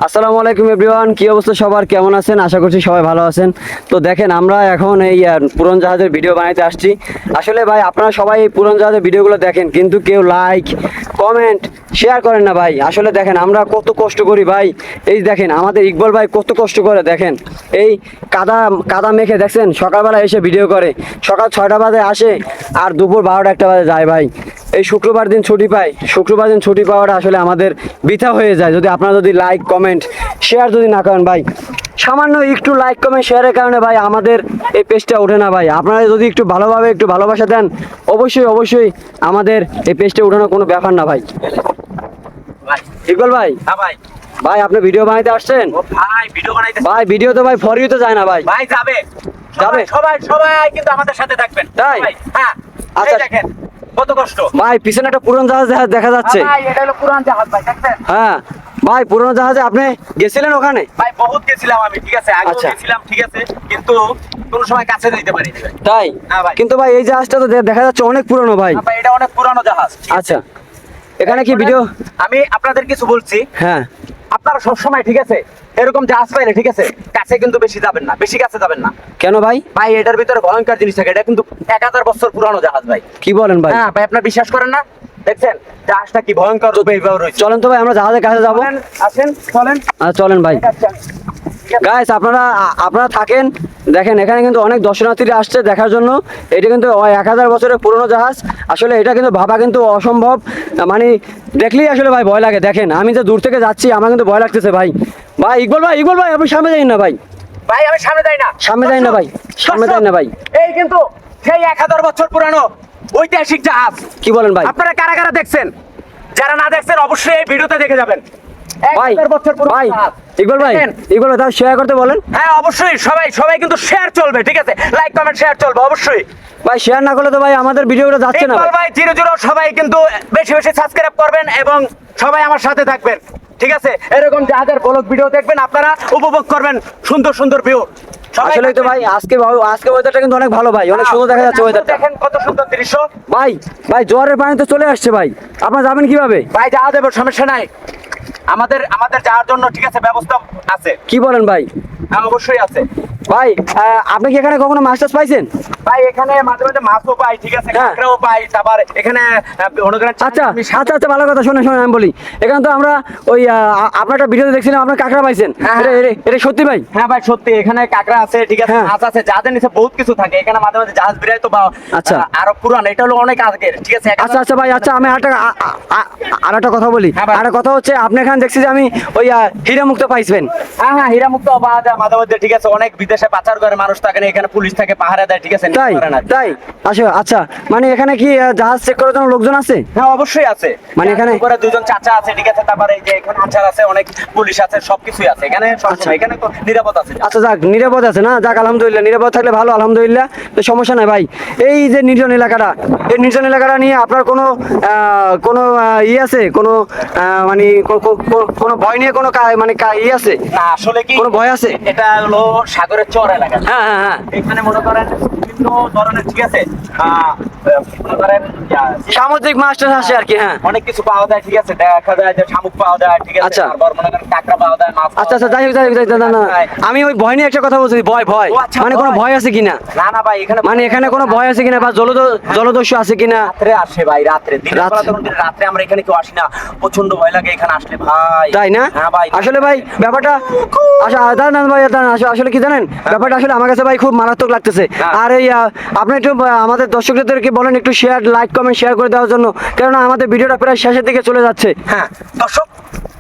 আসসালামু আলাইকুম এভরিওয়ান, কি অবস্থা সবার, কেমন আছেন? আশা করছি সবাই ভালো আছেন। তো দেখেন আমরা এখন এই পুরন জাহাজের ভিডিও বানাইতে আসছি। আসলে ভাই আপনারা সবাই এই পুরন জাহাজের ভিডিওগুলো দেখেন, কিন্তু কেউ লাইক কমেন্ট শেয়ার করেন না ভাই। আসলে দেখেন আমরা কত কষ্ট করি ভাই। এই দেখেন আমাদের ইকবাল ভাই কত কষ্ট করে, দেখেন এই কাদা কাদা মেখে দেখছেন, সকালবেলা এসে ভিডিও করে, সকাল 6টা বাজে আসে আর দুপুর 12টা 1টা বাজে যায় ভাই। এই শুক্রবার দিন ছুটি পাই, শুক্রবার দিন ছুটি পাওয়াটা আসলে আমাদের বৃথা হয়ে যায় যদি আপনারা যদি লাইক কমেন্ট শেয়ার যদি না করেন ভাই। সামান্য একটু লাইক কমেন্ট শেয়ারের কারণে ভাই আমাদের এই পেজটা ওঠে না ভাই। আপনারা যদি একটু ভালোভাবে একটু ভালোবাসা দেন, অবশ্যই অবশ্যই আমাদের এই পেজটা ওঠানো কোনো ব্যাপার না ভাই। ইকবাল ভাই, হ্যাঁ ভাই। ভাই আপনি ভিডিও বানাইতে আসছেন? ও ভাই ভিডিও বানাইতে ভাই ভিডিও তো ভাই ফর ইউ তো যায় না ভাই। ভাই যাবে যাবে? সবাই সবাই কিন্তু আমাদের সাথে থাকবেন তাই? ভাই। হ্যাঁ আচ্ছা। আচ্ছা দেখেন কত কষ্ট ভাই পিছনে একটা পুরনো জাহাজ দেখা যাচ্ছে। ভাই এটা হলো পুরান জাহাজ ভাই, দেখছেন? হ্যাঁ ভাই, পুরনো জাহাজে আপনি গেছিলেন ওখানে? ভাই বহুত গেছিলাম আমি, ঠিক আছে, আগে আচ্ছা। গেছিলাম, ঠিক আছে, কিন্তু কোনো সময় কাছে যাইতে পারি না ভাই। তাই? হ্যাঁ ভাই। কিন্তু ভাই এই জাহাজটা তো দেখা যাচ্ছে অনেক পুরনো ভাই। হ্যাঁ ভাই, এটা অনেক পুরানো জাহাজ। আচ্ছা, এখানে কি ভিডিও? আমি আপনাদের কিছু বলছি, হ্যাঁ আপনারা সবসময় ঠিক আছে এরকম জাহাজ পাইলে ঠিক আছে কাছে কিন্তু বেশি যাবেন না, বেশি কাছে যাবেন না কেন ভাই? ভাই। এটার ভিতরে ভয়ঙ্কর জিনিস থাকে, এটা কিন্তু 1000 বছর পুরানো জাহাজ ভাই। কি বলেন ভাই? হ্যাঁ ভাই, আপনারা বিশ্বাস করেন না? দেখছেন জাহাজটা কি ভয়ঙ্কর রূপে এইভাবে রয়েছে। চলেন তো ভাই আমরা জাহাজের কাছে যাবো। চলেন, আসেন চলেন। চলেন ভাই। ঠিক আছে। গাইস আপনারা থাকেন, দেখেন এখানে কিন্তু অনেক দর্শনার্থীরা আসছে দেখার জন্য। এটা কিন্তু 1000 বছরের পুরনো জাহাজ। আসলে এটা কিন্তু ভাবা কিন্তু অসম্ভব, মানে দেখলেই আসলে ভাই ভয় লাগে। দেখেন আমি যে দূর থেকে যাচ্ছি আমার কিন্তু ভয় লাগতেছে ভাই। ভাই ইকবাল ভাই, ইকবাল ভাই আপনি সামনে যাই না ভাই। ভাই আমি সামনে যাই না, সামনে যাই না ভাই, সামনে যাই না ভাই। এই কিন্তু সেই 1000 বছর পুরানো ঐতিহাসিক জাহাজ। কি বলেন ভাই? আপনারা কারা কারা দেখছেন? যারা না দেখছেন অবশ্যই এই ভিডিওতে দেখে যাবেন। ভাই 1000 বছর পুরানো ভাই জাহাজ। ইকবাল ভাই, দেখেন? ইকবাল ভাই তাহলে শেয়ার করতে বলেন। হ্যাঁ অবশ্যই, সবাই সবাই কিন্তু শেয়ার চলবে, ঠিক আছে, লাইক কমেন্ট শেয়ার চলবে অবশ্যই। ভাই শেয়ার না করলে তো ভাই আমাদের ভিডিওটা যাচ্ছে না ইকবাল ভাই। ভাই 00 সবাই কিন্তু বেশি বেশি সাবস্ক্রাইব করবেন এবং সবাই আমার সাথে থাকবেন, ঠিক আছে? এরকম জাহাজের ব্লগ ভিডিও দেখবেন, আপনারা উপভোগ করবেন সুন্দর সুন্দর ভিউ। আসলেই তো ভাই আজকে ওয়েদারটা কিন্তু অনেক ভালো ভাই, অনেক সুন্দর দেখা যাচ্ছে ওয়েদারটা। দেখেন কত সুন্দর দৃশ্য। ভাই ভাই জোয়ারের পানি তো চলে আসছে ভাই, আপনারা যাবেন কিভাবে? ভাই যাওয়া দেবো, সমস্যা নাই, আমাদের আমাদের যাওয়ার জন্য ঠিক আছে ব্যবস্থা আছে। কি বলেন ভাই? হ্যাঁ অবশ্যই আছে ভাই আপনি কি এখানে কখনো মাছ টাছ পাইছেন? ভাই। এখানে মাঝে মাঝে মাছও পাই, ঠিক আছে, হ্যাঁ। কাঁকড়াও পাই, তারপর এখানে আচ্ছা আচ্ছা আচ্ছা, ভালো কথা, শোনেন শোনেন আমি বলি। এখানে তো আমরা ওই আপনার একটা ভিডিওতে দেখছিলাম আপনার কাঁকড়া পাইছেন। হ্যাঁ, এটা সত্যি ভাই? হ্যাঁ ভাই সত্যি, এখানে কাঁকড়া আছে, ঠিক আছে, হ্যাঁ। মাছ আছে, জাহাজের নিচে বহুত কিছু থাকে। এখানে মাঝে মাঝে জাহাজ বিরাই তো আচ্ছা। আরো পুরান, এটা হলো অনেক আগের, ঠিক আছে। আচ্ছা আচ্ছা ভাই, আচ্ছা আমি আর একটা কথা বলি। হ্যাঁ ভাই। আর একটা কথা হচ্ছে আপনি এখানে দেখছি যে আমি ওই হীরা মুক্ত পাইছেন। হ্যাঁ হ্যাঁ, হীরা মুক্ত পাওয়া যায় মাঝে মধ্যে, ঠিক আছে। অনেক বিদেশে পাচার করে মানুষ থাকে না, এখানে পুলিশ থাকে, পাহারা দেয়, ঠিক আছে, নিতে তাই পারে না। তাই? আচ্ছা আচ্ছা, মানে এখানে কি জাহাজ চেক করার জন্য লোকজন আছে? হ্যাঁ অবশ্যই আছে, মানে এখানে- উপরে দুজন চাচা আছে, ঠিক আছে, তারপরে এই যে এখানে আচার আছে, অনেক পুলিশ আছে, সবকিছুই আছে এখানে, আচ্ছা। সবসময় এখানে তো নিরাপদ আছে। আচ্ছা যাক, নিরাপদ আছে না? যাক আলহামদুলিল্লাহ, নিরাপদ থাকলে ভালো, আলহামদুলিল্লাহ, তো সমস্যা নাই ভাই। এই যে নির্জন এলাকাটা, এই নির্জন এলাকাটা নিয়ে আপনার কোনো কোনো ই আছে, কোনো মানে কোনো ভয় নিয়ে কোনো মানে ই আছে? না আসলে কি, কোনো ভয় আছে? এটা হলো সাগরের চর এলাকা। হ্যাঁ হ্যাঁ হ্যাঁ, এখানে মনে করেন বিভিন্ন ধরনের, ঠিক আছে, মনে করেন সামুদ্রিক মাছ টাছ আসে আর কি। হ্যাঁ অনেক কিছু পাওয়া যায়, ঠিক আছে, দেখা যায় যে শামুক পাওয়া যায়, ঠিক আছে, আচ্ছা। তারপর মনে করেন কাঁকড়া পাওয়া যায়, মাছ আচ্ছা আচ্ছা, যাই হোক যাই হোক, না না, আমি ওই ভয় নিয়ে একটা কথা বলছি। ভয় ভয় ও আচ্ছা, মানে কোনো ভয়। ভয় আছে কিনা, না না ভাই, এখানে মানে এখানে কোনো ভয় আছে কিনা বা জলদস্যু আছে কিনা? রাত্রে আসে ভাই, রাত্রে, দিনের বেলা তখন রাত্রে আমরা এখানে কেউ আসি না, প্রচন্ড ভয় লাগে এখানে আসলে ভাই। তাই না? হ্যাঁ ভাই। আসলে ভাই ব্যাপারটা, আচ্ছা দাঁড়ান ভাই দাঁড়ান, আসলে কি জানেন ব্যাপারটা আসলে আমার কাছে ভাই খুব মারাত্মক লাগতেছে। হ্যাঁ। আর এই আপনি একটু আমাদের দর্শকদেরকে বলেন একটু শেয়ার, লাইক কমেন্ট শেয়ার করে দেওয়ার জন্য, কেননা আমাদের ভিডিওটা প্রায় শেষের দিকে চলে যাচ্ছে। হ্যাঁ দর্শক,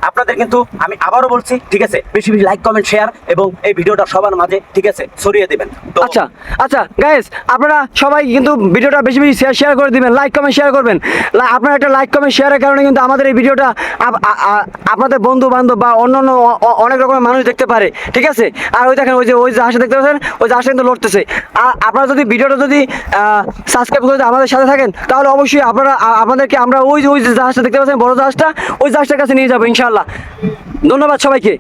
আপনাদের কিন্তু আমি আবারও বলছি, ঠিক আছে, বেশি বেশি লাইক কমেন্ট শেয়ার এবং এই ভিডিওটা সবার মাঝে, ঠিক আছে, ছড়িয়ে দিবেন। তো আচ্ছা আচ্ছা গাইস, আপনারা সবাই কিন্তু ভিডিওটা বেশি বেশি শেয়ার করে দিবেন, লাইক কমেন্ট শেয়ার করবেন। আপনারা একটা লাইক কমেন্ট শেয়ারের কারণে কিন্তু আমাদের এই ভিডিওটা আপনাদের বন্ধু বান্ধব বা অন্যান্য অনেক রকমের মানুষ দেখতে পারে, ঠিক আছে। আর ওই দেখেন ওই জাহাজটা দেখতে পাচ্ছেন, ওই জাহাজটা কিন্তু লড়তেছে। আর আপনারা যদি ভিডিওটা যদি সাবস্ক্রাইব করে আমাদের সাথে থাকেন, তাহলে অবশ্যই আপনাদেরকে আমরা ওই যে জাহাজটা দেখতে পাচ্ছেন, বড় জাহাজটা, ওই জাহাজটার কাছে নিয়ে যাবো ইনশাআল্লাহ। ধন্যবাদ সবাইকে।